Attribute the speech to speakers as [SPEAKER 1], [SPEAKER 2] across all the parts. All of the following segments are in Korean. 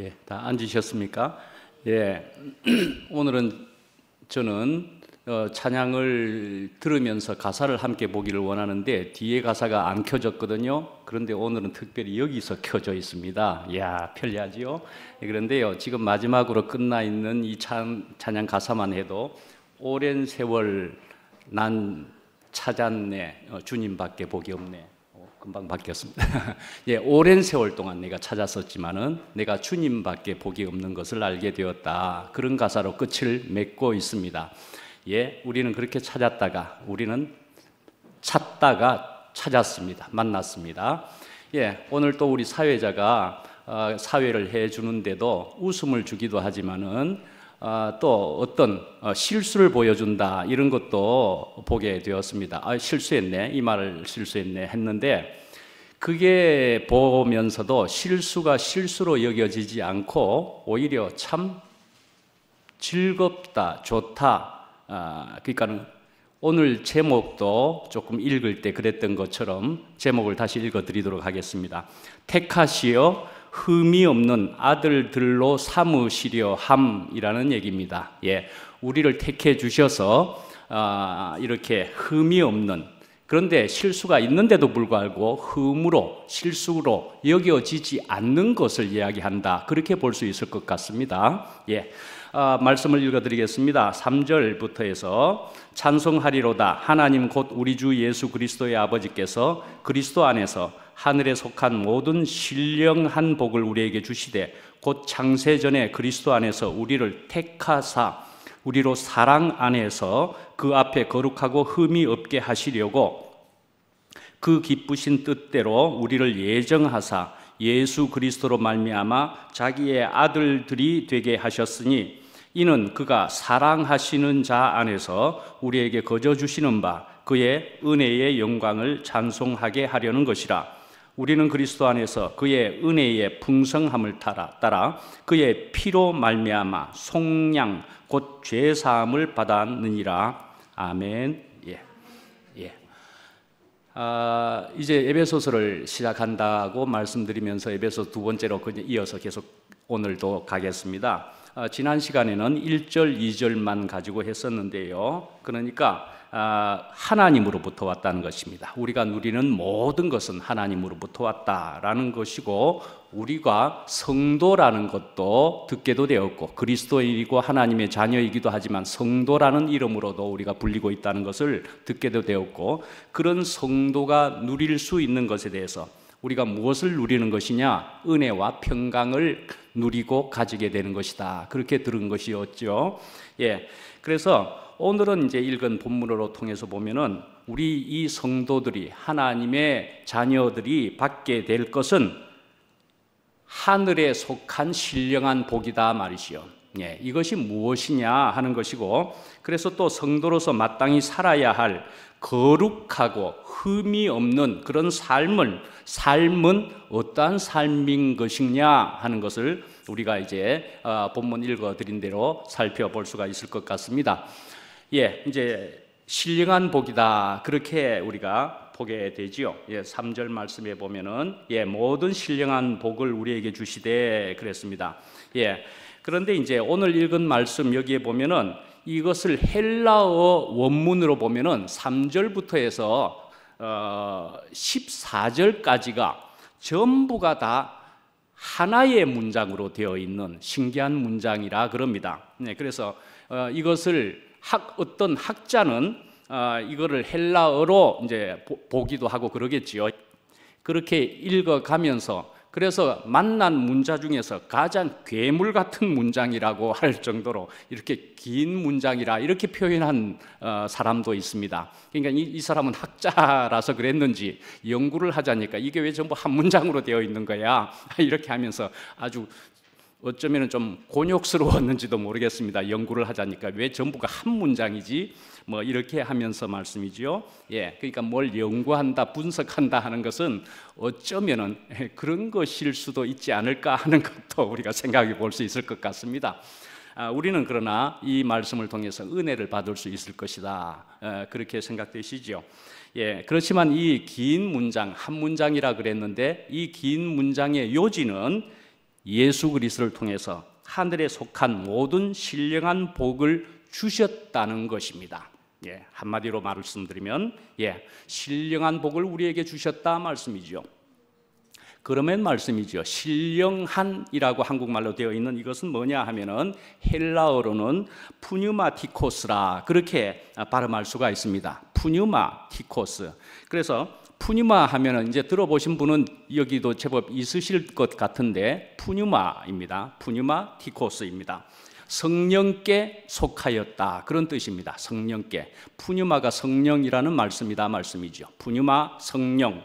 [SPEAKER 1] 예, 다 앉으셨습니까? 예, 오늘은 저는 찬양을 들으면서 가사를 함께 보기를 원하는데 뒤에 가사가 안 켜졌거든요. 그런데 오늘은 특별히 여기서 켜져 있습니다. 이야, 편리하지요? 예, 그런데요, 지금 마지막으로 끝나 있는 이 찬양 가사만 해도 오랜 세월 난 찾았네, 주님밖에 복이 없네. 금방 바뀌었습니다. 예, 오랜 세월 동안 내가 찾았었지만은 내가 주님밖에 복이 없는 것을 알게 되었다. 그런 가사로 끝을 맺고 있습니다. 예, 우리는 그렇게 찾았다가 우리는 찾다가 찾았습니다. 만났습니다. 예, 오늘 또 우리 사회자가 사회를 해주는데도 웃음을 주기도 하지만은 또 어떤 실수를 보여준다 이런 것도 보게 되었습니다. 실수했네, 이 말을 실수했네 했는데 그게 보면서도 실수가 실수로 여겨지지 않고 오히려 참 즐겁다, 좋다. 그러니까는 오늘 제목도 조금 읽을 때 그랬던 것처럼 제목을 다시 읽어드리도록 하겠습니다. 택하시어 흠이 없는 아들들로 삼으시려 함이라는 얘기입니다. 예, 우리를 택해 주셔서 이렇게 흠이 없는, 그런데 실수가 있는데도 불구하고 흠으로 실수로 여겨지지 않는 것을 이야기한다. 그렇게 볼 수 있을 것 같습니다. 예, 말씀을 읽어드리겠습니다. 3절부터 해서 찬송하리로다 하나님 곧 우리 주 예수 그리스도의 아버지께서 그리스도 안에서 하늘에 속한 모든 신령한 복을 우리에게 주시되 곧 창세전에 그리스도 안에서 우리를 택하사 우리로 사랑 안에서 그 앞에 거룩하고 흠이 없게 하시려고 그 기쁘신 뜻대로 우리를 예정하사 예수 그리스도로 말미암아 자기의 아들들이 되게 하셨으니 이는 그가 사랑하시는 자 안에서 우리에게 거저 주시는 바 그의 은혜의 영광을 찬송하게 하려는 것이라. 우리는 그리스도 안에서 그의 은혜의 풍성함을 따라 그의 피로 말미암아 속량 곧 죄사함을 받았느니라. 아멘. 예. 이제 에베소서를 시작한다고 말씀드리면서 에베소 두 번째로 이어서 계속 오늘도 가겠습니다. 지난 시간에는 1절, 2절만 가지고 했었는데요. 그러니까 하나님으로부터 왔다는 것입니다. 우리가 누리는 모든 것은 하나님으로부터 왔다라는 것이고 우리가 성도라는 것도 듣게도 되었고 그리스도인이고 하나님의 자녀이기도 하지만 성도라는 이름으로도 우리가 불리고 있다는 것을 듣게도 되었고 그런 성도가 누릴 수 있는 것에 대해서 우리가 무엇을 누리는 것이냐? 은혜와 평강을 누리고 가지게 되는 것이다. 그렇게 들은 것이었죠. 예. 그래서 오늘은 이제 읽은 본문으로 통해서 보면은 우리 이 성도들이 하나님의 자녀들이 받게 될 것은 하늘에 속한 신령한 복이다 말이시요. 예, 이것이 무엇이냐 하는 것이고 그래서 또 성도로서 마땅히 살아야 할 거룩하고 흠이 없는 그런 삶은 어떠한 삶인 것이냐 하는 것을 우리가 이제 본문 읽어드린 대로 살펴볼 수가 있을 것 같습니다. 예, 이제 신령한 복이다 그렇게 우리가 보게 되지요. 예, 3절 말씀에 보면은 모든 신령한 복을 우리에게 주시되 그랬습니다. 예, 그런데 이제 오늘 읽은 말씀 여기에 보면은 이것을 헬라어 원문으로 보면은 3절부터 해서 14절까지가 전부가 다 하나의 문장으로 되어 있는 신기한 문장이라 그럽니다. 네, 그래서 이것을 어떤 학자는 이거를 헬라어로 이제 보기도 하고 그러겠지요. 그렇게 읽어가면서 그래서 만난 문자 중에서 가장 괴물 같은 문장이라고 할 정도로 이렇게 긴 문장이라 이렇게 표현한 사람도 있습니다. 그러니까 이 사람은 학자라서 그랬는지 연구를 하자니까 이게 왜 전부 한 문장으로 되어 있는 거야? 이렇게 하면서 아주 어쩌면 좀 곤욕스러웠는지도 모르겠습니다. 연구를 하자니까 왜 전부가 한 문장이지? 뭐 이렇게 하면서 말씀이지요. 예, 그러니까 뭘 연구한다, 분석한다 하는 것은 어쩌면은 그런 것일 수도 있지 않을까 하는 것도 우리가 생각해 볼 수 있을 것 같습니다. 우리는 그러나 이 말씀을 통해서 은혜를 받을 수 있을 것이다. 그렇게 생각되시죠. 예, 그렇지만 이 긴 문장, 한 문장이라 그랬는데 이 긴 문장의 요지는 예수 그리스도를 통해서 하늘에 속한 모든 신령한 복을 주셨다는 것입니다. 예, 한마디로 말씀드리면 신령한 복을 우리에게 주셨다 말씀이죠. 그러면 말씀이죠. 신령한이라고 한국말로 되어 있는 이것은 뭐냐 하면은 헬라어로는 푸뉴마티코스라 그렇게 발음할 수가 있습니다. 푸뉴마티코스. 그래서 푸뉴마 하면은 이제 들어보신 분은 여기도 제법 있으실 것 같은데 푸뉴마입니다. 푸뉴마티코스입니다. 성령께 속하였다 그런 뜻입니다. 성령께. 푸뉴마가 성령이라는 말씀이죠. 푸뉴마 성령.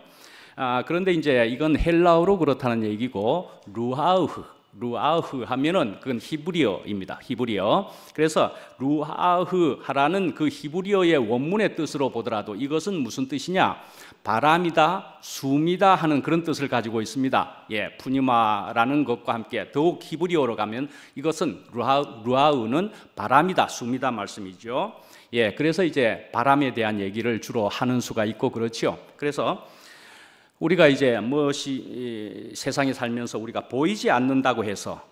[SPEAKER 1] 그런데 이제 이건 헬라어로 그렇다는 얘기고 루아흐 하면은 그건 히브리어입니다. 히브리어. 그래서 루아흐라는 그 히브리어의 원문의 뜻으로 보더라도 이것은 무슨 뜻이냐? 바람이다, 숨이다 하는 그런 뜻을 가지고 있습니다. 푸니마라는 것과 함께 더욱 히브리어로 가면 이것은 루아흐는 바람이다, 숨이다 말씀이죠. 그래서 이제 바람에 대한 얘기를 주로 하는 수가 있고 그렇죠. 그래서 우리가 이제 무엇이 세상에 살면서 우리가 보이지 않는다고 해서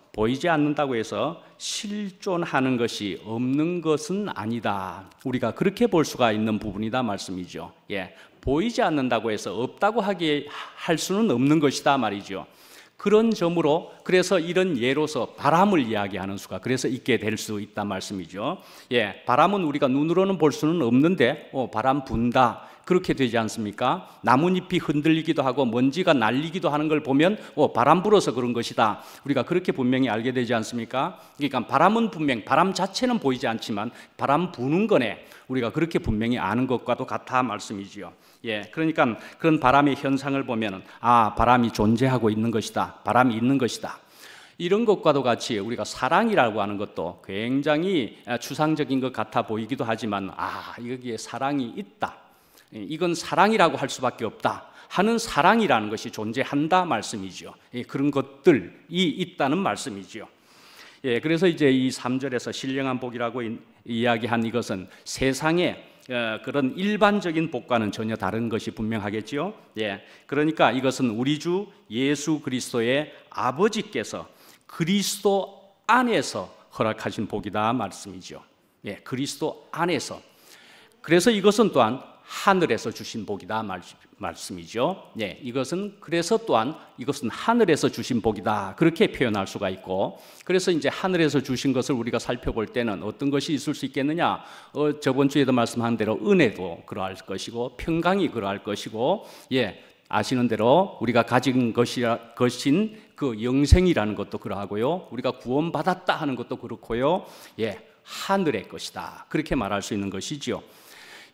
[SPEAKER 1] 실존하는 것이 없는 것은 아니다. 우리가 그렇게 볼 수가 있는 부분이다 말씀이죠. 보이지 않는다고 해서 없다고 할 수는 없는 것이다 말이죠. 그런 점으로 그래서 이런 예로서 바람을 이야기하는 수가 그래서 있게 될 수 있다 말씀이죠. 바람은 우리가 눈으로는 볼 수는 없는데 바람 분다. 그렇게 되지 않습니까? 나뭇잎이 흔들리기도 하고 먼지가 날리기도 하는 걸 보면 바람 불어서 그런 것이다. 우리가 그렇게 분명히 알게 되지 않습니까? 그러니까 바람은 분명 바람 자체는 보이지 않지만 바람 부는 거네. 우리가 그렇게 분명히 아는 것과도 같아 말씀이지요. 그러니까 그런 바람의 현상을 보면은 바람이 존재하고 있는 것이다. 바람이 있는 것이다. 이런 것과도 같이 우리가 사랑이라고 하는 것도 굉장히 추상적인 것 같아 보이기도 하지만 여기에 사랑이 있다. 이건 사랑이라고 할 수밖에 없다 하는 사랑이라는 것이 존재한다 말씀이죠. 그런 것들이 있다는 말씀이죠. 그래서 이제 이 3절에서 신령한 복이라고 이야기한 이것은 세상의 그런 일반적인 복과는 전혀 다른 것이 분명하겠지요. 그러니까 이것은 우리 주 예수 그리스도의 아버지께서 그리스도 안에서 허락하신 복이다 말씀이죠. 그리스도 안에서. 그래서 이것은 또한 하늘에서 주신 복이다 말씀이죠. 이것은 그래서 또한 이것은 하늘에서 주신 복이다 그렇게 표현할 수가 있고 그래서 이제 하늘에서 주신 것을 우리가 살펴볼 때는 어떤 것이 있을 수 있겠느냐? 저번 주에도 말씀한 대로 은혜도 그러할 것이고 평강이 그러할 것이고 아시는 대로 우리가 가진 것인 그 영생이라는 것도 그러하고요. 우리가 구원받았다 하는 것도 그렇고요. 하늘의 것이다 그렇게 말할 수 있는 것이지요.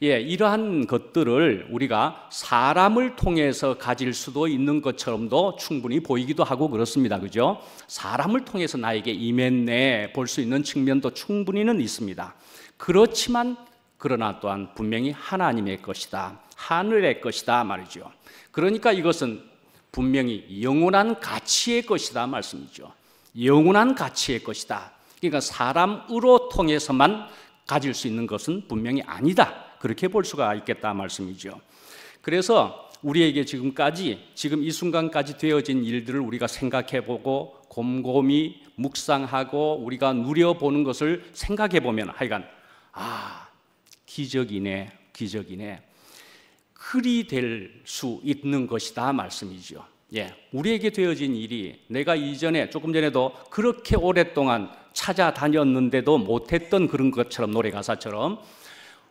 [SPEAKER 1] 이러한 것들을 우리가 사람을 통해서 가질 수도 있는 것처럼도 충분히 보이기도 하고 그렇습니다. 그죠? 사람을 통해서 나에게 임했네 볼 수 있는 측면도 충분히는 있습니다. 그렇지만 그러나 또한 분명히 하나님의 것이다. 하늘의 것이다 말이죠. 그러니까 이것은 분명히 영원한 가치의 것이다 말씀이죠. 영원한 가치의 것이다. 그러니까 사람으로 통해서만 가질 수 있는 것은 분명히 아니다. 그렇게 볼 수가 있겠다 말씀이죠. 그래서 우리에게 지금 이 순간까지 되어진 일들을 우리가 생각해보고 곰곰이 묵상하고 우리가 누려보는 것을 생각해보면 하여간 기적이네. 그리 될 수 있는 것이다 말씀이죠. 우리에게 되어진 일이 내가 조금 전에도 그렇게 오랫동안 찾아다녔는데도 못했던 그런 것처럼 노래 가사처럼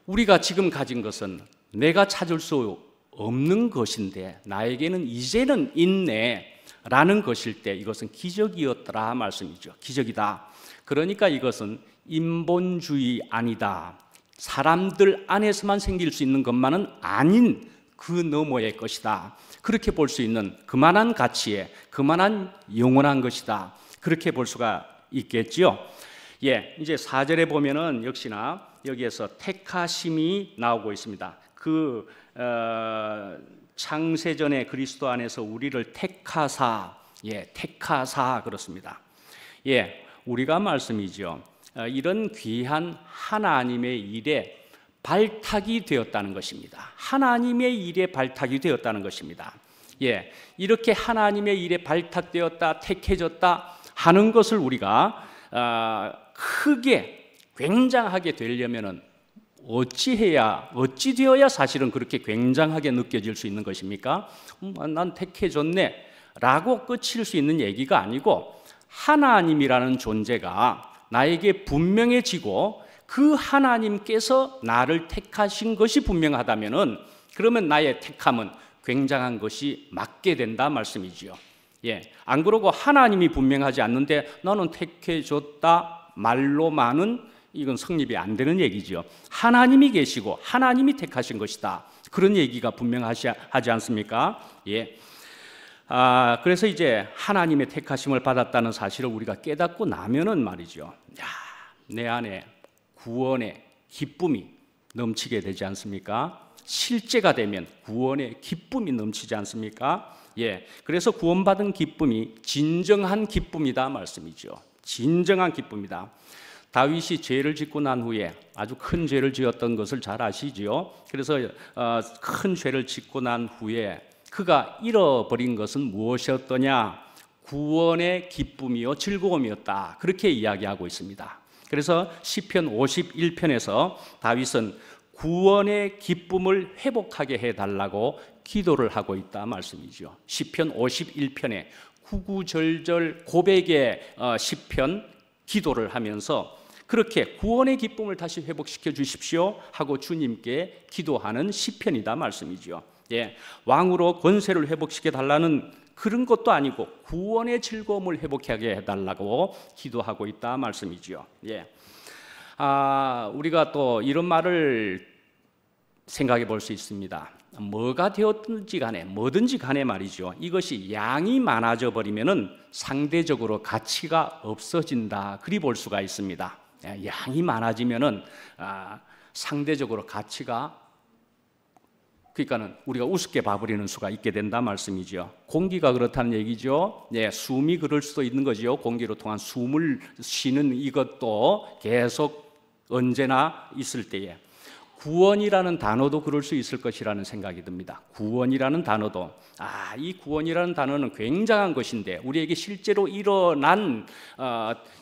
[SPEAKER 1] 우리가 지금 가진 것은 내가 찾을 수 없는 것인데 나에게는 이제는 있네 라는 것일 때 이것은 기적이었더라 말씀이죠. 기적이다. 그러니까 이것은 인본주의 아니다. 사람들 안에서만 생길 수 있는 것만은 아닌 그 너머의 것이다. 그렇게 볼 수 있는 그만한 가치에 그만한 영원한 것이다. 그렇게 볼 수가 있겠지요. 이제 4절에 보면은 역시나 여기에서 택하심이 나오고 있습니다. 창세전에 그리스도 안에서 우리를 택하사 그렇습니다. 우리가 말씀이죠. 이런 귀한 하나님의 일에 발탁이 되었다는 것입니다. 하나님의 일에 발탁이 되었다는 것입니다. 예, 이렇게 하나님의 일에 발탁되었다, 택해졌다 하는 것을 우리가 크게 굉장하게 되려면은 어찌 되어야 사실은 그렇게 굉장하게 느껴질 수 있는 것입니까? 난 택해졌네 라고 끝일 수 있는 얘기가 아니고, 하나님이라는 존재가 나에게 분명해지고 그 하나님께서 나를 택하신 것이 분명하다면은, 그러면 나의 택함은 굉장한 것이 맞게 된다 말씀이지요. 예, 안 그러고 하나님이 분명하지 않는데 나는 택해졌다 말로만은 이건 성립이 안 되는 얘기지요. 하나님이 계시고 하나님이 택하신 것이다, 그런 얘기가 분명하지 않습니까? 예. 그래서 이제 하나님의 택하심을 받았다는 사실을 우리가 깨닫고 나면은 말이죠, 내 안에 구원의 기쁨이 넘치게 되지 않습니까? 실제가 되면 구원의 기쁨이 넘치지 않습니까? 예, 그래서 구원받은 기쁨이 진정한 기쁨이다 말씀이죠. 진정한 기쁨이다. 다윗이 죄를 짓고 난 후에, 아주 큰 죄를 지었던 것을 잘 아시지요. 그래서 큰 죄를 짓고 난 후에 그가 잃어버린 것은 무엇이었더냐? 구원의 기쁨이요 즐거움이었다, 그렇게 이야기하고 있습니다. 그래서 시편 51편에서 다윗은 구원의 기쁨을 회복하게 해달라고 기도를 하고 있다 말씀이죠. 시편 51편에 구구절절 고백의 시편 기도를 하면서 그렇게 구원의 기쁨을 다시 회복시켜 주십시오 하고 주님께 기도하는 시편이다 말씀이죠. 예, 왕으로 권세를 회복시켜 달라는 그런 것도 아니고 구원의 즐거움을 회복하게 해달라고 기도하고 있다 말씀이죠. 예, 우리가 또 이런 말을 생각해 볼 수 있습니다. 뭐가 되었든지 간에 뭐든지 간에 말이죠, 이것이 양이 많아져 버리면은 상대적으로 가치가 없어진다, 그리 볼 수가 있습니다. 양이 많아지면은 상대적으로 가치가, 그러니까는 우리가 우습게 봐버리는 수가 있게 된다 말씀이죠. 공기가 그렇다는 얘기죠. 예, 숨이 그럴 수도 있는 거죠. 공기로 통한 숨을 쉬는 이것도 계속 언제나 있을 때에 구원이라는 단어도 그럴 수 있을 것이라는 생각이 듭니다. 구원이라는 단어도, 이 구원이라는 단어는 굉장한 것인데, 우리에게 실제로 일어난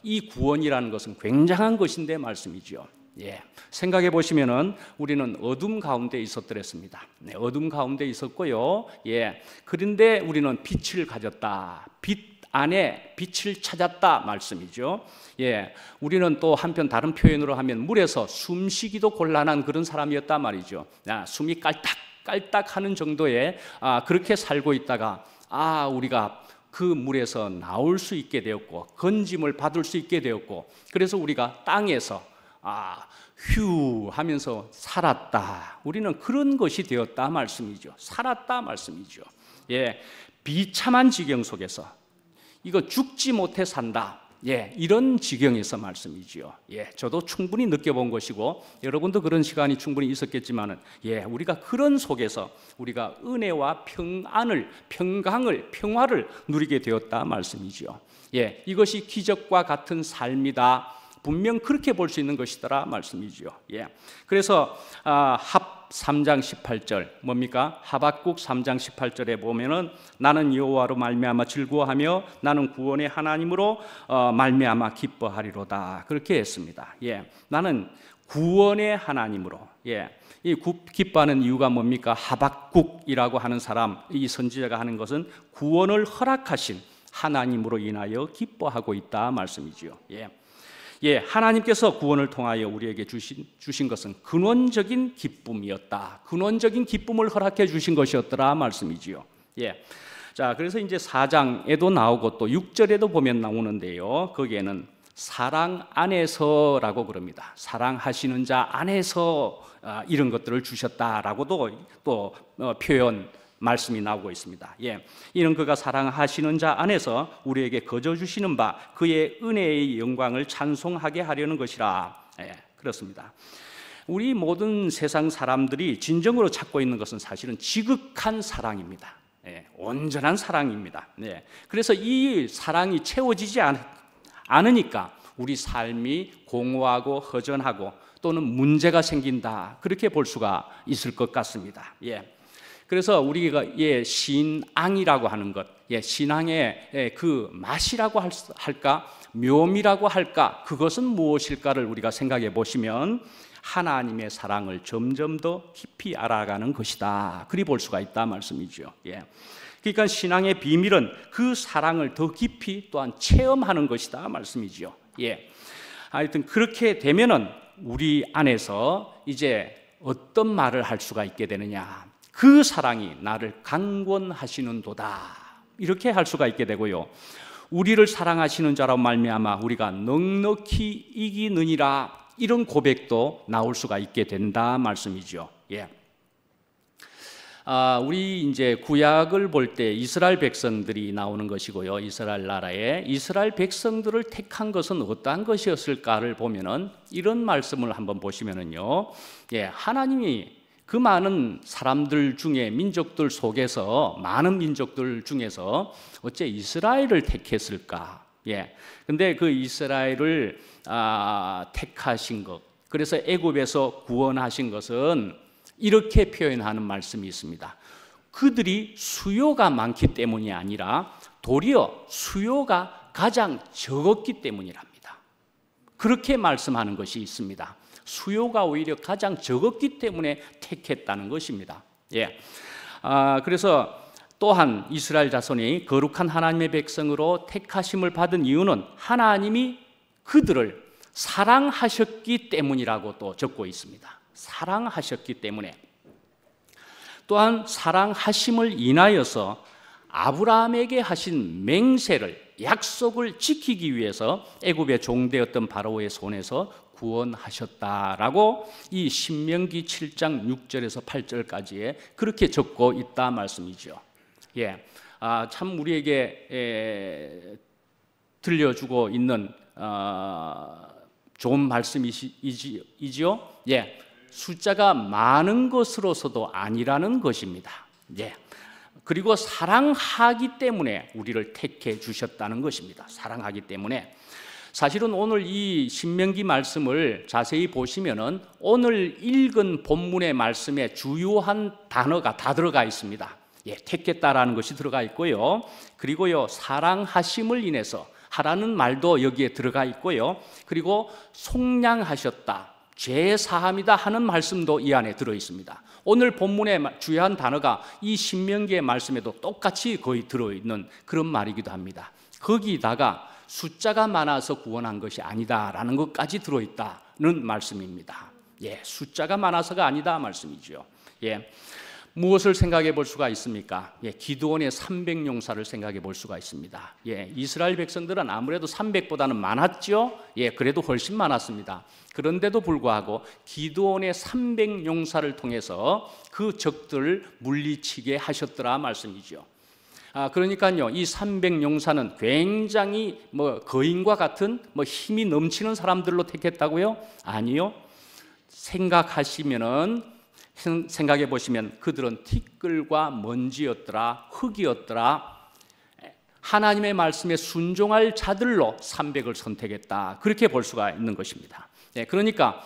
[SPEAKER 1] 이 구원이라는 것은 굉장한 것인데 말씀이죠. 예, 생각해 보시면은 우리는 어둠 가운데 있었더랬습니다. 네, 어둠 가운데 있었고요. 예, 그런데 우리는 빛을 가졌다, 빛 안에 빛을 찾았다 말씀이죠. 예, 우리는 또 한편 다른 표현으로 하면 물에서 숨쉬기도 곤란한 그런 사람이었단 말이죠. 숨이 깔딱깔딱 하는 정도의 그렇게 살고 있다가 우리가 그 물에서 나올 수 있게 되었고 건짐을 받을 수 있게 되었고, 그래서 우리가 땅에서 휴 하면서 살았다, 우리는 그런 것이 되었다 말씀이죠. 살았다 말씀이죠. 예, 비참한 지경 속에서 이거 죽지 못해 산다, 예, 이런 지경에서 말씀이지요. 예, 저도 충분히 느껴본 것이고 여러분도 그런 시간이 충분히 있었겠지만은, 예, 우리가 그런 속에서 우리가 은혜와 평강을, 평화를 누리게 되었다 말씀이지요. 예, 이것이 기적과 같은 삶이다, 분명 그렇게 볼 수 있는 것이더라 말씀이지요. 예, 그래서 합 3장 18절 뭡니까? 하박국 3장 18절에 보면은 나는 여호와로 말미암아 즐거워하며 나는 구원의 하나님으로 말미암아 기뻐하리로다, 그렇게 했습니다. 예, 나는 구원의 하나님으로, 예, 이 기뻐하는 이유가 뭡니까? 하박국이라고 하는 사람, 이 선지자가 하는 것은 구원을 허락하신 하나님으로 인하여 기뻐하고 있다 말씀이지요. 예, 하나님께서 구원을 통하여 우리에게 주신 것은 근원적인 기쁨이었다, 근원적인 기쁨을 허락해 주신 것이었더라 말씀이지요. 예, 자, 그래서 이제 4장에도 나오고 또 6절에도 보면 나오는데요, 거기에는 사랑 안에서라고 그럽니다. 사랑하시는 자 안에서 이런 것들을 주셨다라고도 또 표현 말씀이 나오고 있습니다. 예, 이는 그가 사랑하시는 자 안에서 우리에게 거저 주시는 바 그의 은혜의 영광을 찬송하게 하려는 것이라. 예, 그렇습니다. 우리 모든 세상 사람들이 진정으로 찾고 있는 것은 사실은 지극한 사랑입니다. 예, 온전한 사랑입니다. 예, 그래서 이 사랑이 채워지지 않으니까 우리 삶이 공허하고 허전하고 또는 문제가 생긴다, 그렇게 볼 수가 있을 것 같습니다. 예. 그래서 우리가 신앙이라고 하는 것, 신앙의 그 맛이라고 할까, 묘미라고 할까, 그것은 무엇일까를 우리가 생각해 보시면 하나님의 사랑을 점점 더 깊이 알아가는 것이다, 그리 볼 수가 있다 말씀이죠. 그러니까 신앙의 비밀은 그 사랑을 더 깊이 또한 체험하는 것이다 말씀이죠. 하여튼 그렇게 되면은 우리 안에서 이제 어떤 말을 할 수가 있게 되느냐, 그 사랑이 나를 강권하시는도다, 이렇게 할 수가 있게 되고요. 우리를 사랑하시는 자로 말미암아 우리가 넉넉히 이기느니라, 이런 고백도 나올 수가 있게 된다 말씀이죠. 우리 이제 구약을 볼 때 이스라엘 백성들이 나오는 것이고요. 이스라엘 나라에 이스라엘 백성들을 택한 것은 어떠한 것이었을까를 보면은 이런 말씀을 한번 보시면은요. 하나님이 그 많은 사람들 중에, 민족들 속에서, 많은 민족들 중에서 어째 이스라엘을 택했을까? 근데 그 이스라엘을 택하신 것, 그래서 애굽에서 구원하신 것은 이렇게 표현하는 말씀이 있습니다. 그들이 수요가 많기 때문이 아니라 도리어 수요가 가장 적었기 때문이랍니다. 그렇게 말씀하는 것이 있습니다. 수요가 오히려 가장 적었기 때문에 택했다는 것입니다. 그래서 또한 이스라엘 자손이 거룩한 하나님의 백성으로 택하심을 받은 이유는 하나님이 그들을 사랑하셨기 때문이라고 또 적고 있습니다. 사랑하셨기 때문에, 또한 사랑하심을 인하여서 아브라함에게 하신 맹세를, 약속을 지키기 위해서 애굽의 종되었던 바로의 손에서 구원하셨다라고 이 신명기 7장 6절에서 8절까지에 그렇게 적고 있다 말씀이죠. 참 우리에게 들려주고 있는 좋은 말씀이지요. 숫자가 많은 것으로서도 아니라는 것입니다. 그리고 사랑하기 때문에 우리를 택해 주셨다는 것입니다. 사랑하기 때문에. 사실은 오늘 이 신명기 말씀을 자세히 보시면은 오늘 읽은 본문의 말씀에 주요한 단어가 다 들어가 있습니다. 택했다라는 것이 들어가 있고요. 그리고요, 사랑하심을 인해서 하라는 말도 여기에 들어가 있고요. 그리고 속량하셨다, 죄 사함이다 하는 말씀도 이 안에 들어 있습니다. 오늘 본문의 주요한 단어가 이 신명기의 말씀에도 똑같이 거의 들어있는 그런 말이기도 합니다. 거기다가 숫자가 많아서 구원한 것이 아니다라는 것까지 들어있다는 말씀입니다. 숫자가 많아서가 아니다 말씀이죠. 무엇을 생각해 볼 수가 있습니까? 기드온의 300용사를 생각해 볼 수가 있습니다. 이스라엘 백성들은 아무래도 300보다는 많았죠. 그래도 훨씬 많았습니다. 그런데도 불구하고 기드온의 300용사를 통해서 그 적들을 물리치게 하셨더라 말씀이죠. 그러니까요, 이 300용사는 굉장히 거인과 같은 힘이 넘치는 사람들로 택했다고요? 아니요. 생각해 보시면 그들은 티끌과 먼지였더라, 흙이었더라. 하나님의 말씀에 순종할 자들로 300을 선택했다, 그렇게 볼 수가 있는 것입니다. 그러니까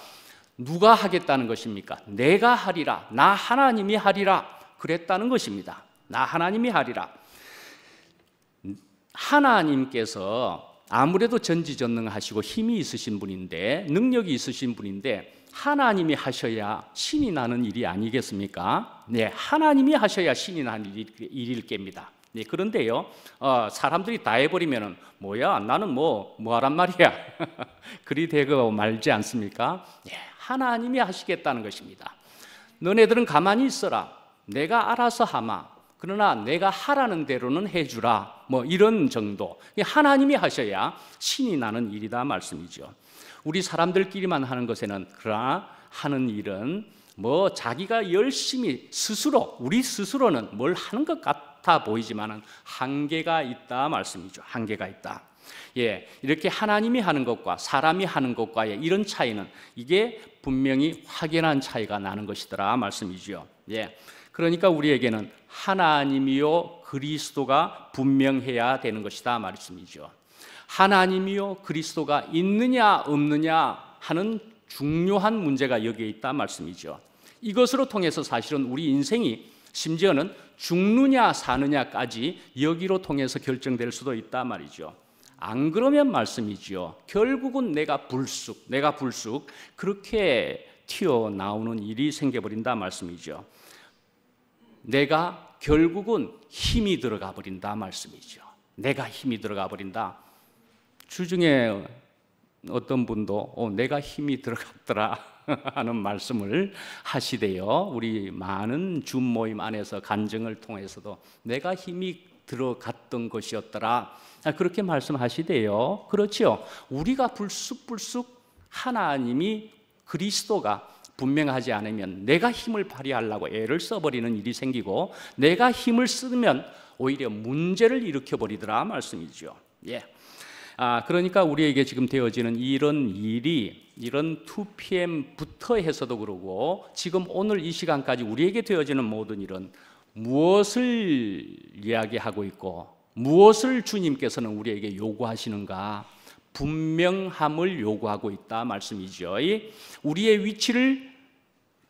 [SPEAKER 1] 누가 하겠다는 것입니까? 내가 하리라, 나 하나님이 하리라, 그랬다는 것입니다. 나 하나님이 하리라. 하나님께서 아무래도 전지전능하시고 힘이 있으신 분인데, 능력이 있으신 분인데 하나님이 하셔야 신이 나는 일이 아니겠습니까? 하나님이 하셔야 신이 나는 일일 겁니다. 그런데요, 사람들이 다 해버리면은 뭐야, 나는 뭐 하란 말이야 그리 되고 말지 않습니까? 하나님이 하시겠다는 것입니다. 너네들은 가만히 있어라, 내가 알아서 하마, 그러나 내가 하라는 대로는 해주라, 이런 정도. 하나님이 하셔야 신이 나는 일이다 말씀이죠. 우리 사람들끼리만 하는 것에는, 그러나 하는 일은 자기가 열심히 스스로, 우리 스스로는 뭘 하는 것 같아 보이지만은 한계가 있다 말씀이죠. 한계가 있다. 이렇게 하나님이 하는 것과 사람이 하는 것과의 이런 차이는, 이게 분명히 확연한 차이가 나는 것이더라 말씀이죠. 그러니까 우리에게는 하나님이요 그리스도가 분명해야 되는 것이다 말씀이죠. 하나님이요 그리스도가 있느냐 없느냐 하는 중요한 문제가 여기에 있다 말씀이죠. 이것으로 통해서 사실은 우리 인생이 심지어는 죽느냐 사느냐까지 여기로 통해서 결정될 수도 있단 말이죠. 안 그러면 말씀이죠. 결국은 내가 불쑥 그렇게 튀어나오는 일이 생겨버린다 말씀이죠. 내가 결국은 힘이 들어가 버린다 말씀이죠. 내가 힘이 들어가 버린다. 주중에 어떤 분도 내가 힘이 들어갔더라 하는 말씀을 하시대요. 우리 많은 줌 모임 안에서 간증을 통해서도 내가 힘이 들어갔던 것이었더라 그렇게 말씀하시대요. 그렇죠. 우리가 불쑥 하나님이 그리스도가 분명하지 않으면 내가 힘을 발휘하려고 애를 써버리는 일이 생기고 내가 힘을 쓰면 오히려 문제를 일으켜버리더라 말씀이죠. 예. 그러니까 우리에게 지금 되어지는 이런 일이 이런 2PM부터 해서도 그러고 지금 오늘 이 시간까지 우리에게 되어지는 모든 일은 무엇을 이야기하고 있고 무엇을 주님께서는 우리에게 요구하시는가? 분명함을 요구하고 있다 말씀이죠. 우리의 위치를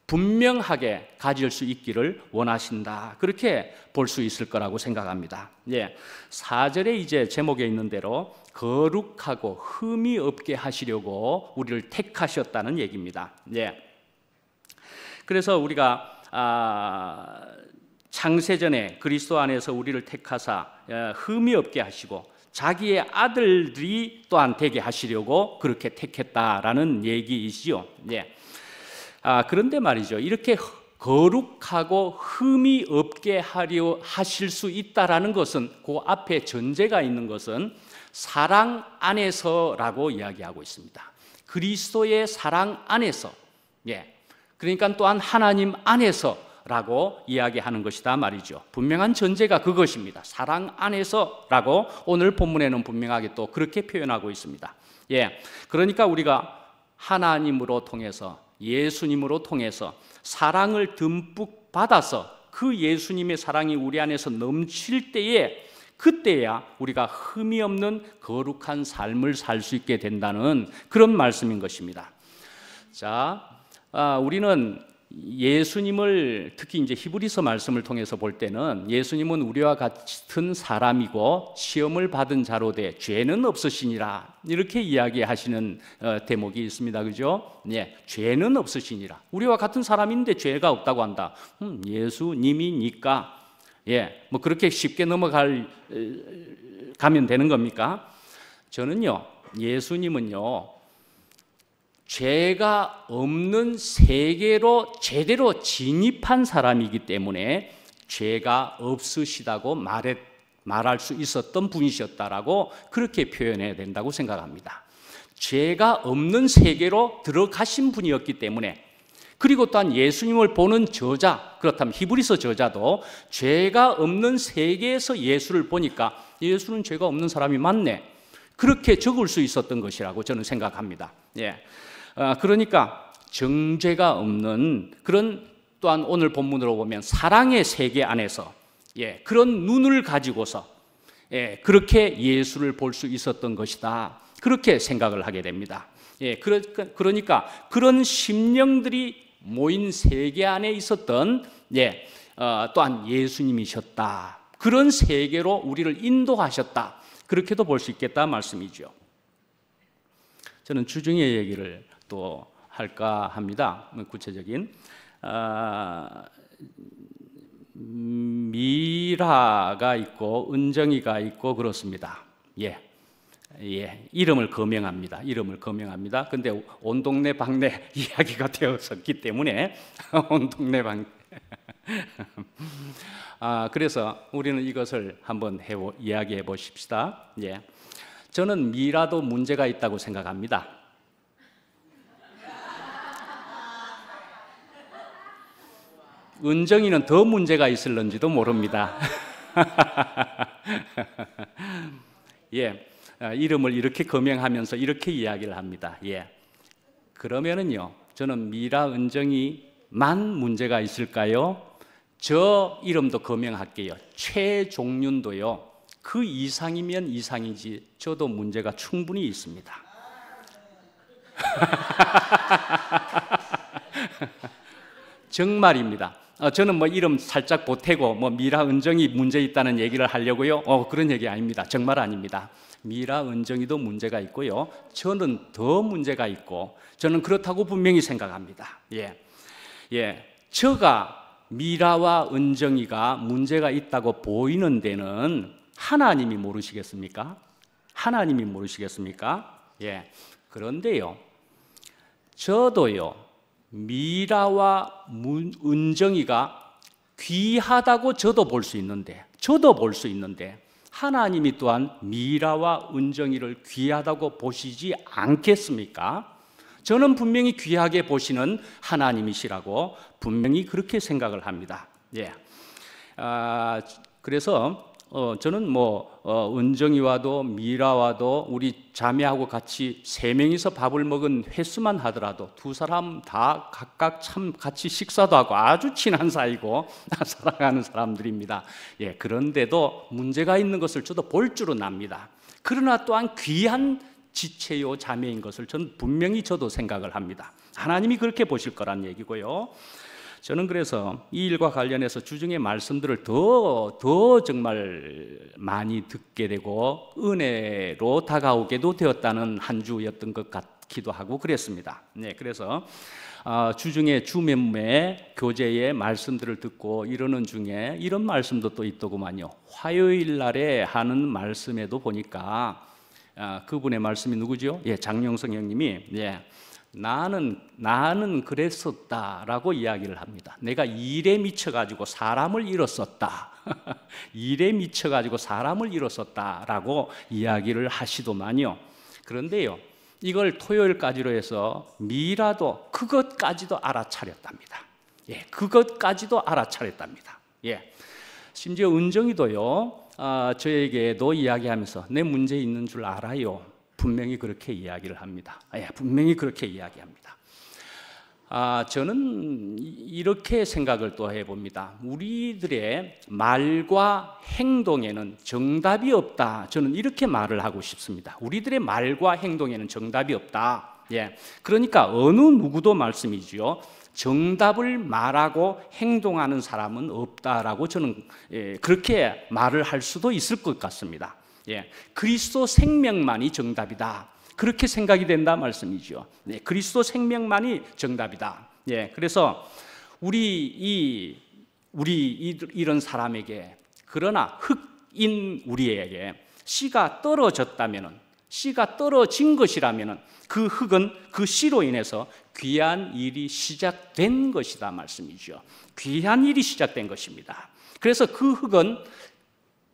[SPEAKER 1] 분명하게 가질 수 있기를 원하신다. 그렇게 볼 수 있을 거라고 생각합니다. 4절에 이제 제목에 있는 대로 거룩하고 흠이 없게 하시려고 우리를 택하셨다는 얘기입니다. 그래서 우리가 창세전에 그리스도 안에서 우리를 택하사 흠이 없게 하시고 자기의 아들들이 또한 되게 하시려고 그렇게 택했다라는 얘기이지요. 그런데 말이죠. 이렇게 거룩하고 흠이 없게 하려 하실 수 있다라는 것은 그 앞에 전제가 있는 것은 사랑 안에서라고 이야기하고 있습니다. 그리스도의 사랑 안에서, 그러니까 또한 하나님 안에서라고 이야기하는 것이다 말이죠. 분명한 전제가 그것입니다. 사랑 안에서라고 오늘 본문에는 분명하게 또 그렇게 표현하고 있습니다. 그러니까 우리가 하나님으로 통해서 예수님으로 통해서 사랑을 듬뿍 받아서 그 예수님의 사랑이 우리 안에서 넘칠 때에 그때야 우리가 흠이 없는 거룩한 삶을 살 수 있게 된다는 그런 말씀인 것입니다. 자, 우리는 예수님을 특히 이제 히브리서 말씀을 통해서 볼 때는 예수님은 우리와 같은 사람이고 시험을 받은 자로 돼 죄는 없으시니라 이렇게 이야기하시는 대목이 있습니다. 그죠? 죄는 없으시니라. 우리와 같은 사람인데 죄가 없다고 한다. 예수님이니까 뭐 그렇게 쉽게 가면 되는 겁니까? 저는요, 예수님은요, 죄가 없는 세계로 제대로 진입한 사람이기 때문에 죄가 없으시다고 말할 수 있었던 분이셨다라고 그렇게 표현해야 된다고 생각합니다. 죄가 없는 세계로 들어가신 분이었기 때문에, 그리고 또한 예수님을 보는 저자, 그렇다면 히브리서 저자도 죄가 없는 세계에서 예수를 보니까 예수는 죄가 없는 사람이 맞네, 그렇게 적을 수 있었던 것이라고 저는 생각합니다. 그러니까 정죄가 없는 그런, 또한 오늘 본문으로 보면 사랑의 세계 안에서 그런 눈을 가지고서 그렇게 예수를 볼 수 있었던 것이다, 그렇게 생각을 하게 됩니다. 그러니까 그런 심령들이 모인 세계 안에 있었던 또한 예수님이셨다, 그런 세계로 우리를 인도하셨다, 그렇게도 볼 수 있겠다 말씀이죠. 저는 주중의 얘기를 또 할까 합니다. 구체적인 미라가 있고 은정이가 있고 그렇습니다. 이름을 거명합니다. 근데 온 동네 방네 이야기가 되었었기 때문에 온 동네 방네. 그래서 우리는 이것을 한번 이야기해 보십시다. 저는 미라도 문제가 있다고 생각합니다. 은정이는 더 문제가 있을런지도 모릅니다. 이름을 이렇게 거명하면서 이렇게 이야기를 합니다. 그러면은요, 저는 미라, 은정이만 문제가 있을까요? 저 이름도 거명할게요. 최종윤도요. 그 이상이면 이상이지 저도 문제가 충분히 있습니다. 정말입니다. 저는 뭐 이름 살짝 보태고 뭐 미라 은정이 문제 있다는 얘기를 하려고요. 그런 얘기 아닙니다. 정말 아닙니다. 미라 은정이도 문제가 있고요. 저는 더 문제가 있고, 저는 그렇다고 분명히 생각합니다. 저가 미라와 은정이가 문제가 있다고 보이는 데는 하나님이 모르시겠습니까? 하나님이 모르시겠습니까? 그런데요, 저도요, 미라와 은정이가 귀하다고 저도 볼 수 있는데, 하나님이 또한 미라와 은정이를 귀하다고 보시지 않겠습니까? 저는 분명히 귀하게 보시는 하나님이시라고 분명히 그렇게 생각을 합니다. 그래서 저는 은정이와도 미라와도 우리 자매하고 같이 세 명이서 밥을 먹은 횟수만 하더라도 두 사람 다 각각 참 같이 식사도 하고 아주 친한 사이고 사랑하는 사람들입니다. 그런데도 문제가 있는 것을 저도 볼 줄은 압니다. 그러나 또한 귀한 지체요 자매인 것을 저는 분명히 저도 생각을 합니다. 하나님이 그렇게 보실 거란 얘기고요. 저는 그래서 이 일과 관련해서 주중에 말씀들을 더 정말 많이 듣게 되고 은혜로 다가오게도 되었다는 한 주였던 것 같기도 하고 그랬습니다. 그래서 주중에 주매매 교제의 말씀들을 듣고 이러는 중에 이런 말씀도 또 있더구만요. 화요일 날에 하는 말씀에도 보니까 그분의 말씀이 누구죠? 장영성 형님이 나는 그랬었다라고 이야기를 합니다. 내가 일에 미쳐가지고 사람을 잃었었다. 일에 미쳐가지고 사람을 잃었었다라고 이야기를 하시더만요. 그런데요, 이걸 토요일까지로 해서 미라도 그것까지도 알아차렸답니다. 그것까지도 알아차렸답니다. 심지어 은정이도요, 저에게도 이야기하면서 내 문제 있는 줄 알아요. 분명히 그렇게 이야기를 합니다. 분명히 그렇게 이야기합니다. 저는 이렇게 생각을 또 해봅니다. 우리들의 말과 행동에는 정답이 없다. 저는 이렇게 말을 하고 싶습니다. 우리들의 말과 행동에는 정답이 없다. 그러니까 어느 누구도 말씀이지요. 정답을 말하고 행동하는 사람은 없다라고 저는 그렇게 말을 할 수도 있을 것 같습니다. 그리스도 생명만이 정답이다. 그렇게 생각이 된다 말씀이죠. 그리스도 생명만이 정답이다. 그래서 우리 이런 사람에게, 그러나 흑인 우리에게 씨가 떨어졌다면은, 씨가 떨어진 것이라면은 그 흙은 그 씨로 인해서 귀한 일이 시작된 것이다 말씀이죠. 귀한 일이 시작된 것입니다. 그래서 그 흙은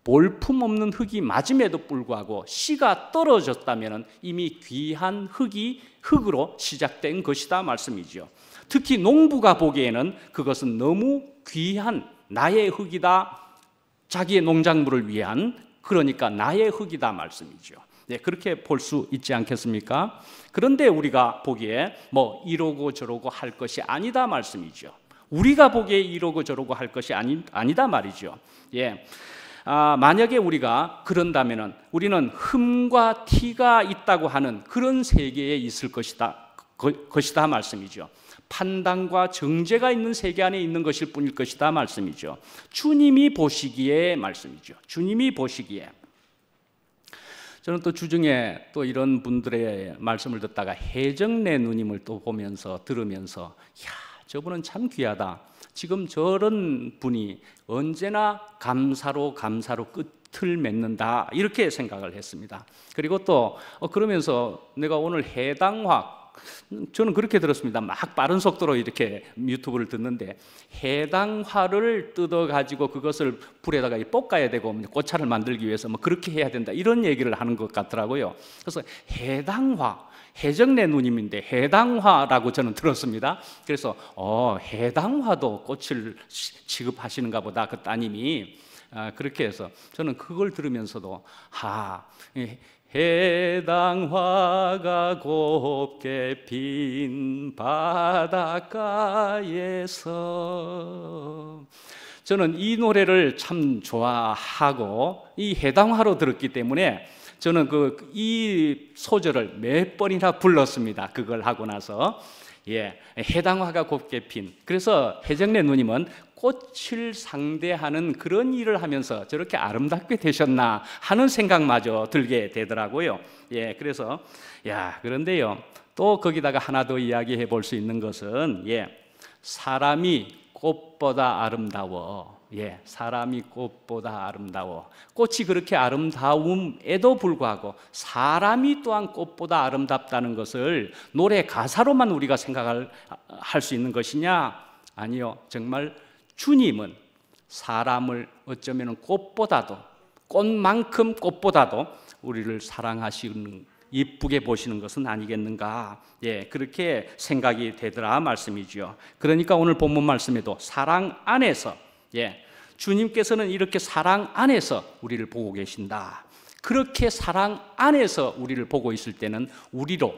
[SPEAKER 1] 볼품없는 흙이 맞음에도 불구하고 씨가 떨어졌다면 이미 귀한 흙으로 시작된 것이다 말씀이죠. 특히 농부가 보기에는 그것은 너무 귀한 나의 흙이다. 자기의 농작물을 위한, 그러니까 나의 흙이다 말씀이죠. 그렇게 볼 수 있지 않겠습니까? 그런데 우리가 보기에 이러고 저러고 할 것이 아니다 말씀이죠. 우리가 보기에 이러고 저러고 할 것이 아니다 말이죠. 만약에 우리가 그런다면 우리는 흠과 티가 있다고 하는 그런 세계에 있을 것이다 말씀이죠. 판단과 정죄가 있는 세계 안에 있는 것일 뿐일 것이다 말씀이죠. 주님이 보시기에 말씀이죠. 주님이 보시기에. 저는 또 주중에 또 이런 분들의 말씀을 듣다가 해정래 누님을 또 보면서 들으면서 저분은 참 귀하다. 지금 저런 분이 언제나 감사로 끝을 맺는다, 이렇게 생각을 했습니다. 그리고 또 그러면서 내가 오늘 해당화, 저는 그렇게 들었습니다. 막 빠른 속도로 이렇게 유튜브를 듣는데 해당화를 뜯어가지고 그것을 불에다가 볶아야 되고 꽃차를 만들기 위해서 그렇게 해야 된다, 이런 얘기를 하는 것 같더라고요. 그래서 해당화, 해정래 누님인데 해당화라고 저는 들었습니다. 그래서 해당화도 꽃을 취급하시는가 보다, 그 따님이. 그렇게 해서 저는 그걸 들으면서도 해당화가 곱게 핀 바닷가에서, 저는 이 노래를 참 좋아하고 이 해당화로 들었기 때문에 저는 이 소절을 몇 번이나 불렀습니다. 그걸 하고 나서 예, 해당화가 곱게 핀. 그래서 해정래 누님은 꽃을 상대하는 그런 일을 하면서 저렇게 아름답게 되셨나 하는 생각마저 들게 되더라고요. 예, 그래서 그런데요, 또 거기다가 하나 더 이야기해 볼 수 있는 것은 사람이 꽃보다 아름다워. 사람이 꽃보다 아름다워. 꽃이 그렇게 아름다움에도 불구하고 사람이 또한 꽃보다 아름답다는 것을 노래 가사로만 우리가 생각할 수 있는 것이냐? 아니요. 정말 주님은 사람을 어쩌면 꽃보다도, 꽃만큼 꽃보다도 우리를 사랑하시는, 이쁘게 보시는 것은 아니겠는가? 그렇게 생각이 되더라 말씀이죠. 그러니까 오늘 본문 말씀에도 사랑 안에서, 주님께서는 이렇게 사랑 안에서 우리를 보고 계신다. 그렇게 사랑 안에서 우리를 보고 있을 때는 우리로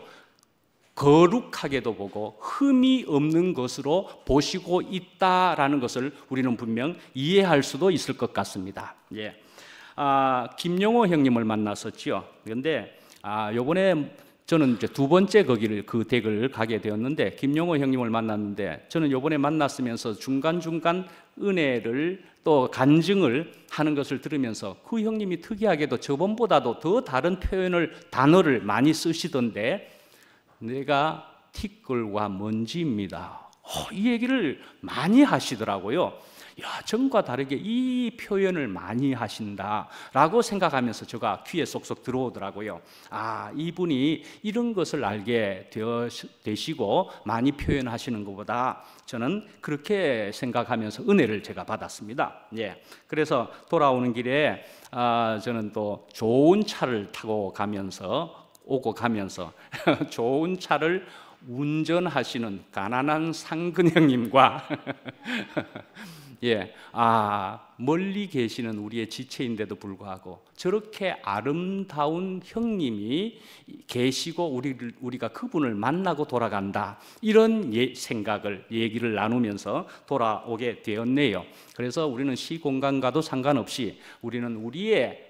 [SPEAKER 1] 거룩하게도 보고 흠이 없는 것으로 보시고 있다라는 것을 우리는 분명 이해할 수도 있을 것 같습니다. 김용호 형님을 만났었죠. 그런데 요번에 저는 이제 두 번째 그 댁을 가게 되었는데, 김용호 형님을 만났는데, 저는 요번에 만났으면서 중간중간 은혜를 또 간증을 하는 것을 들으면서 그 형님이 특이하게도 저번보다도 더 다른 단어를 많이 쓰시던데, 내가 티끌과 먼지입니다. 이 얘기를 많이 하시더라고요. 전과 다르게 이 표현을 많이 하신다라고 생각하면서 제가 귀에 쏙쏙 들어오더라고요. 이분이 이런 것을 알게 되시고 많이 표현하시는 것보다 저는 그렇게 생각하면서 은혜를 제가 받았습니다. 그래서 돌아오는 길에 저는 또 좋은 차를 타고 오고 가면서 좋은 차를 운전하시는 가난한 상근 형님과 멀리 계시는 우리의 지체인데도 불구하고 저렇게 아름다운 형님이 계시고 우리가 그분을 만나고 돌아간다, 이런 얘기를 나누면서 돌아오게 되었네요. 그래서 우리는 시공간과도 상관없이 우리는 우리의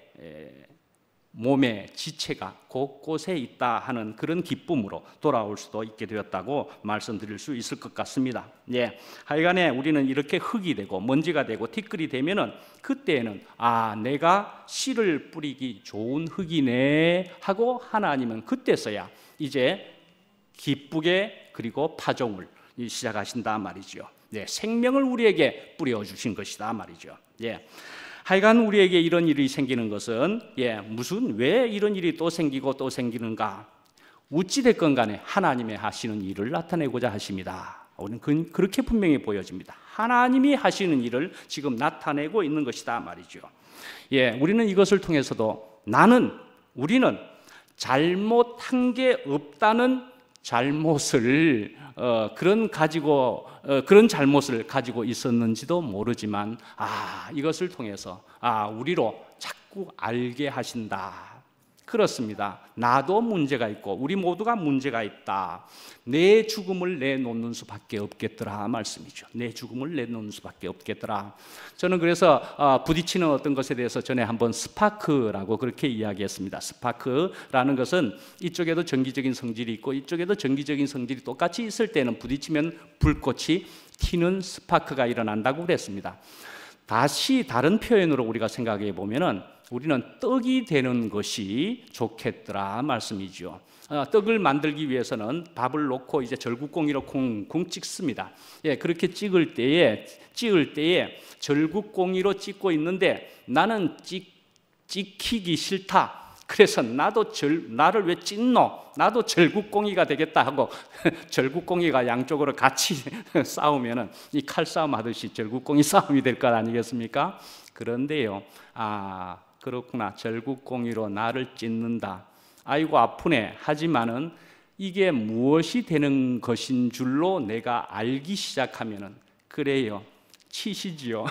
[SPEAKER 1] 몸의 지체가 곳곳에 있다 하는 그런 기쁨으로 돌아올 수도 있게 되었다고 말씀드릴 수 있을 것 같습니다. 하여간에 우리는 이렇게 흙이 되고 먼지가 되고 티끌이 되면은 그때에는 내가 씨를 뿌리기 좋은 흙이네 하고 하나님은 그때서야 이제 기쁘게 그리고 파종을 시작하신다 말이죠. 생명을 우리에게 뿌려주신 것이다 말이죠. 하여간 우리에게 이런 일이 생기는 것은 왜 이런 일이 또 생기고 또 생기는가? 어찌됐건 간에 하나님의 하시는 일을 나타내고자 하십니다. 우리는 그렇게 분명히 보여집니다. 하나님이 하시는 일을 지금 나타내고 있는 것이다 말이죠. 우리는 이것을 통해서도 우리는 잘못한 게 없다는 잘못을 그런 잘못을 가지고 있었는지도 모르지만 이것을 통해서 우리로 자꾸 알게 하신다. 그렇습니다. 나도 문제가 있고 우리 모두가 문제가 있다. 내 죽음을 내놓는 수밖에 없겠더라 말씀이죠. 내 죽음을 내놓는 수밖에 없겠더라. 저는 그래서 부딪히는 어떤 것에 대해서 전에 한번 스파크라고 그렇게 이야기했습니다. 스파크라는 것은 이쪽에도 전기적인 성질이 있고 이쪽에도 전기적인 성질이 똑같이 있을 때는 부딪히면 불꽃이 튀는 스파크가 일어난다고 그랬습니다. 다시 다른 표현으로 우리가 생각해 보면은 우리는 떡이 되는 것이 좋겠더라 말씀이죠. 떡을 만들기 위해서는 밥을 놓고 이제 절구공이로 쿵쿵 찍습니다. 그렇게 찍을 때에 절구공이로 찍고 있는데 나는 찍히기 싫다. 그래서 나를 왜 찍노? 나도 절구공이가 되겠다 하고 절구공이가 양쪽으로 같이 싸우면은 이 칼싸움 하듯이 절구공이 싸움이 될 것 아니겠습니까? 그런데요, 그렇구나. 절구공이로 나를 찢는다. 아이고 아프네. 하지만은 이게 무엇이 되는 것인 줄로 내가 알기 시작하면은 그래요. 치시지요.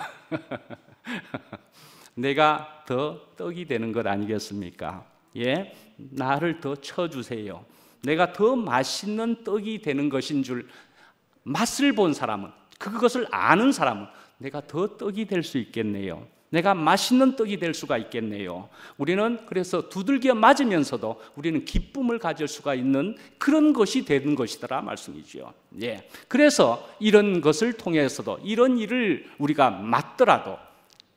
[SPEAKER 1] 내가 더 떡이 되는 것 아니겠습니까? 나를 더 쳐주세요. 내가 더 맛있는 떡이 되는 것인 줄 맛을 본 사람은, 그것을 아는 사람은 내가 더 떡이 될 수 있겠네요. 내가 맛있는 떡이 될 수가 있겠네요. 우리는 그래서 두들겨 맞으면서도 우리는 기쁨을 가질 수가 있는 그런 것이 되는 것이더라 말씀이죠. 예. 그래서 이런 것을 통해서도 이런 일을 우리가 맞더라도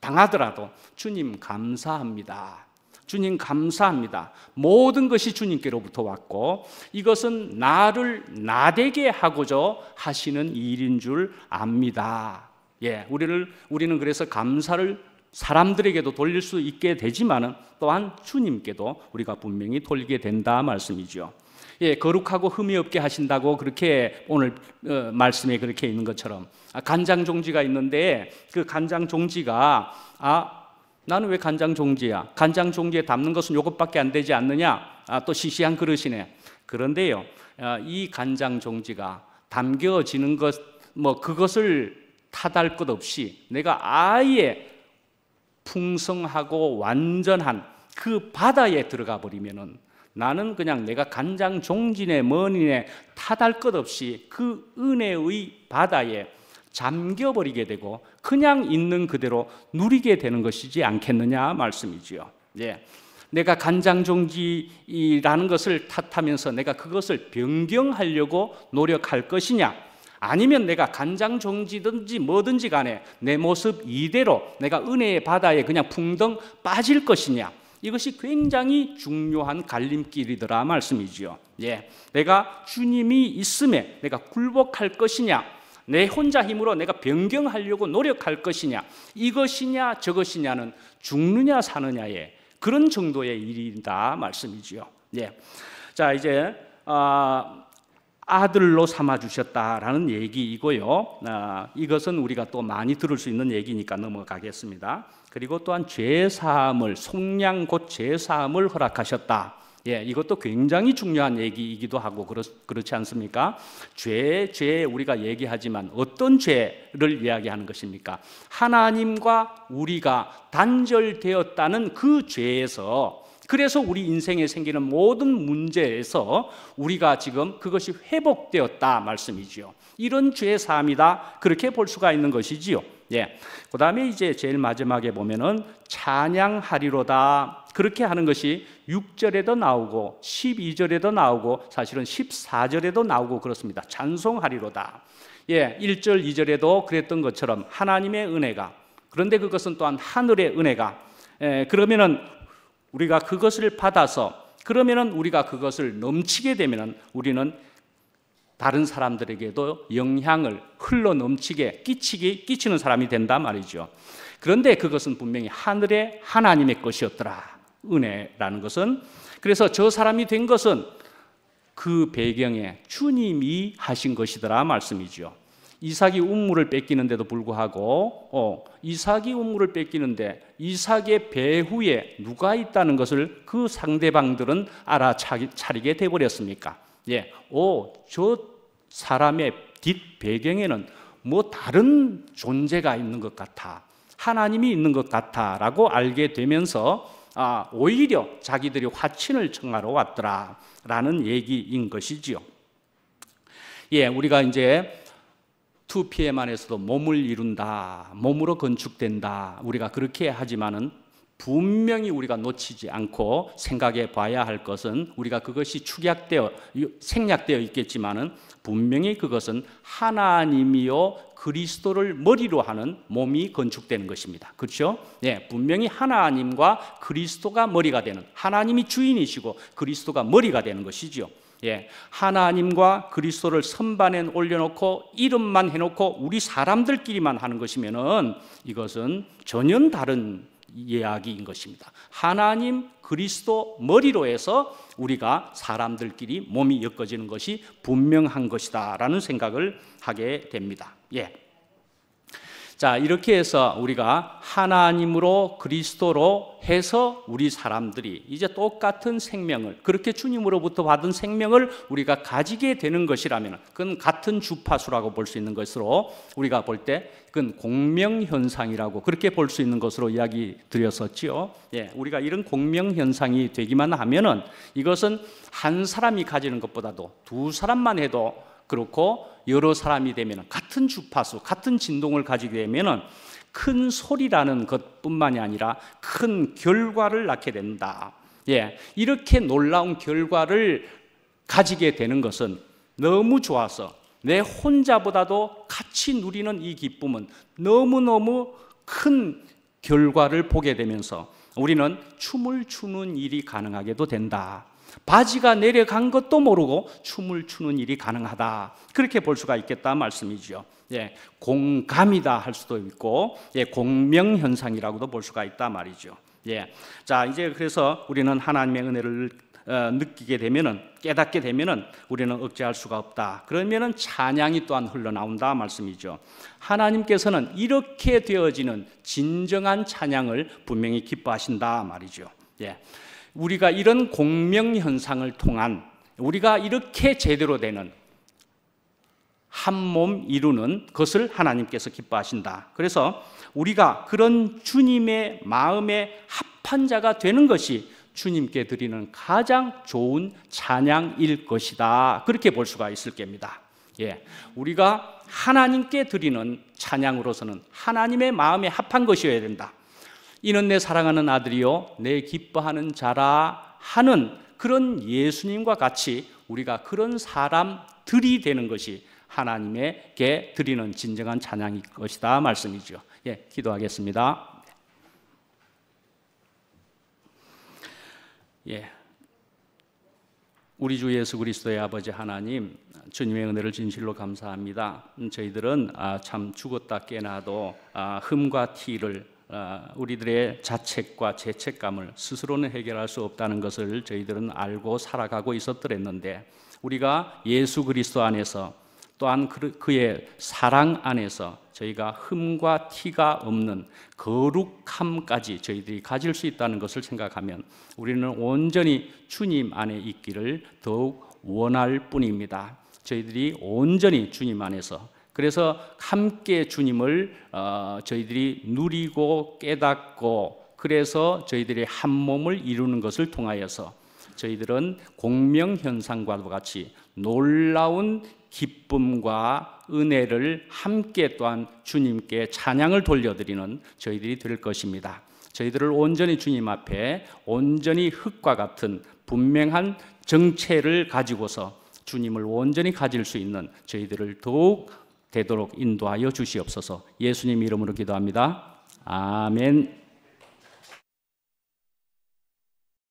[SPEAKER 1] 당하더라도 주님 감사합니다. 주님 감사합니다. 모든 것이 주님께로부터 왔고 이것은 나를 나되게 하고자 하시는 일인 줄 압니다. 예, 우리는 그래서 감사를 사람들에게도 돌릴 수 있게 되지만은 또한 주님께도 우리가 분명히 돌리게 된다 말씀이죠. 예, 거룩하고 흠이 없게 하신다고 그렇게 오늘 말씀에 그렇게 있는 것처럼 간장 종지가 있는데 그 간장 종지가 나는 왜 간장 종지야? 간장 종지에 담는 것은 이것밖에 안 되지 않느냐? 또 시시한 그릇이네. 그런데요, 이 간장 종지가 담겨지는 것, 그것을 탓할 것 없이 내가 아예 풍성하고 완전한 그 바다에 들어가 버리면은 나는 그냥 내가 간장 종지네 뭐니네 탓할 것 없이 그 은혜의 바다에 잠겨버리게 되고 그냥 있는 그대로 누리게 되는 것이지 않겠느냐 말씀이지요. 예. 내가 간장종지라는 것을 탓하면서 내가 그것을 변경하려고 노력할 것이냐, 아니면 내가 간장종지든지 뭐든지 간에 내 모습 이대로 내가 은혜의 바다에 그냥 풍덩 빠질 것이냐, 이것이 굉장히 중요한 갈림길이더라 말씀이지요. 예. 내가 주님이 있음에 내가 굴복할 것이냐, 내 혼자 힘으로 내가 변경하려고 노력할 것이냐, 이것이냐 저것이냐는 죽느냐 사느냐의 그런 정도의 일이다 말씀이지요. 예. 자, 이제 아들로 삼아 주셨다라는 얘기이고요. 이것은 우리가 또 많이 들을 수 있는 얘기니까 넘어가겠습니다. 그리고 또한 죄 사함을, 속량 곧 죄 사함을 허락하셨다. 예, 이것도 굉장히 중요한 얘기이기도 하고 그렇지 않습니까? 죄 우리가 얘기하지만 어떤 죄를 이야기하는 것입니까? 하나님과 우리가 단절되었다는 그 죄에서, 그래서 우리 인생에 생기는 모든 문제에서 우리가 지금 그것이 회복되었다 말씀이지요. 이런 죄 사함이다, 그렇게 볼 수가 있는 것이지요. 예. 그 다음에 이제 제일 마지막에 보면은 찬양하리로다, 그렇게 하는 것이 6절에도 나오고 12절에도 나오고 사실은 14절에도 나오고 그렇습니다. 찬송하리로다. 예, 1절 2절에도 그랬던 것처럼 하나님의 은혜가, 그런데 그것은 또한 하늘의 은혜가, 그러면은 우리가 그것을 받아서, 그러면은 우리가 그것을 넘치게 되면은 우리는 다른 사람들에게도 영향을 흘러 넘치게 끼치는 사람이 된단 말이죠. 그런데 그것은 분명히 하늘의 하나님의 것이었더라, 은혜라는 것은. 그래서 저 사람이 된 것은 그 배경에 주님이 하신 것이더라 말씀이죠. 이삭이 운물을 뺏기는데도 불구하고 이삭이 운물을 뺏기는데 이삭의 배후에 누가 있다는 것을 그 상대방들은 알아차리게 돼버렸습니까? 예, 저 사람의 뒷 배경에는 뭐 다른 존재가 있는 것 같아, 하나님이 있는 것 같아라고 알게 되면서 오히려 자기들이 화친을 청하러 왔더라라는 얘기인 것이지요. 예, 우리가 이제 2PM안에서도 몸을 이룬다, 몸으로 건축된다, 우리가 그렇게 하지만은 분명히 우리가 놓치지 않고 생각해 봐야 할 것은, 우리가 그것이 생략되어 있겠지만은 분명히 그것은 하나님이요 그리스도를 머리로 하는 몸이 건축되는 것입니다. 그렇죠? 예, 분명히 하나님과 그리스도가 머리가 되는, 하나님이 주인이시고 그리스도가 머리가 되는 것이죠. 예, 하나님과 그리스도를 선반에 올려놓고 이름만 해놓고 우리 사람들끼리만 하는 것이면은 이것은 전혀 다른 이야기인 것입니다. 하나님, 그리스도 머리로 해서 우리가 사람들끼리 몸이 엮어지는 것이 분명한 것이다라는 생각을 하게 됩니다. 예. 자, 이렇게 해서 우리가 하나님으로 그리스도로 해서 우리 사람들이 이제 똑같은 생명을, 그렇게 주님으로부터 받은 생명을 우리가 가지게 되는 것이라면 그건 같은 주파수라고 볼 수 있는 것으로 우리가 볼 때 그건 공명현상이라고 그렇게 볼 수 있는 것으로 이야기 드렸었지요. 예, 우리가 이런 공명현상이 되기만 하면은 이것은 한 사람이 가지는 것보다도 두 사람만 해도 그렇고 여러 사람이 되면 같은 주파수, 같은 진동을 가지게 되면 큰 소리라는 것뿐만이 아니라 큰 결과를 낳게 된다. 예, 이렇게 놀라운 결과를 가지게 되는 것은 너무 좋아서 내 혼자보다도 같이 누리는 이 기쁨은 너무너무 큰 결과를 보게 되면서 우리는 춤을 추는 일이 가능하게도 된다. 바지가 내려간 것도 모르고 춤을 추는 일이 가능하다. 그렇게 볼 수가 있겠다 말씀이죠. 예, 공감이다 할 수도 있고, 예, 공명현상이라고도 볼 수가 있다 말이죠. 예, 자, 이제 그래서 우리는 하나님의 은혜를 느끼게 되면은, 깨닫게 되면은 우리는 억제할 수가 없다. 그러면은 찬양이 또한 흘러나온다 말씀이죠. 하나님께서는 이렇게 되어지는 진정한 찬양을 분명히 기뻐하신다 말이죠. 예, 우리가 이런 공명 현상을 통한, 우리가 이렇게 제대로 되는 한 몸 이루는 것을 하나님께서 기뻐하신다. 그래서 우리가 그런 주님의 마음에 합한 자가 되는 것이 주님께 드리는 가장 좋은 찬양일 것이다. 그렇게 볼 수가 있을 겁니다. 예, 우리가 하나님께 드리는 찬양으로서는 하나님의 마음에 합한 것이어야 된다. 이는 내 사랑하는 아들이요 내 기뻐하는 자라 하는 그런 예수님과 같이 우리가 그런 사람들이 되는 것이 하나님에게 드리는 진정한 찬양일 것이다 말씀이죠. 예, 기도하겠습니다. 예, 우리 주 예수 그리스도의 아버지 하나님, 주님의 은혜를 진실로 감사합니다. 저희들은 참 죽었다 깨나도 흠과 티를, 우리들의 자책과 죄책감을 스스로는 해결할 수 없다는 것을 저희들은 알고 살아가고 있었더랬는데, 우리가 예수 그리스도 안에서 또한 그의 사랑 안에서 저희가 흠과 티가 없는 거룩함까지 저희들이 가질 수 있다는 것을 생각하면 우리는 온전히 주님 안에 있기를 더욱 원할 뿐입니다. 저희들이 온전히 주님 안에서, 그래서 함께 주님을 저희들이 누리고 깨닫고, 그래서 저희들이 한 몸을 이루는 것을 통하여서 저희들은 공명현상과도 같이 놀라운 기쁨과 은혜를 함께 또한 주님께 찬양을 돌려드리는 저희들이 될 것입니다. 저희들을 온전히 주님 앞에 온전히 흙과 같은 분명한 정체를 가지고서 주님을 온전히 가질 수 있는 저희들을 더욱 되도록 인도하여 주시옵소서. 예수님 이름으로 기도합니다. 아멘.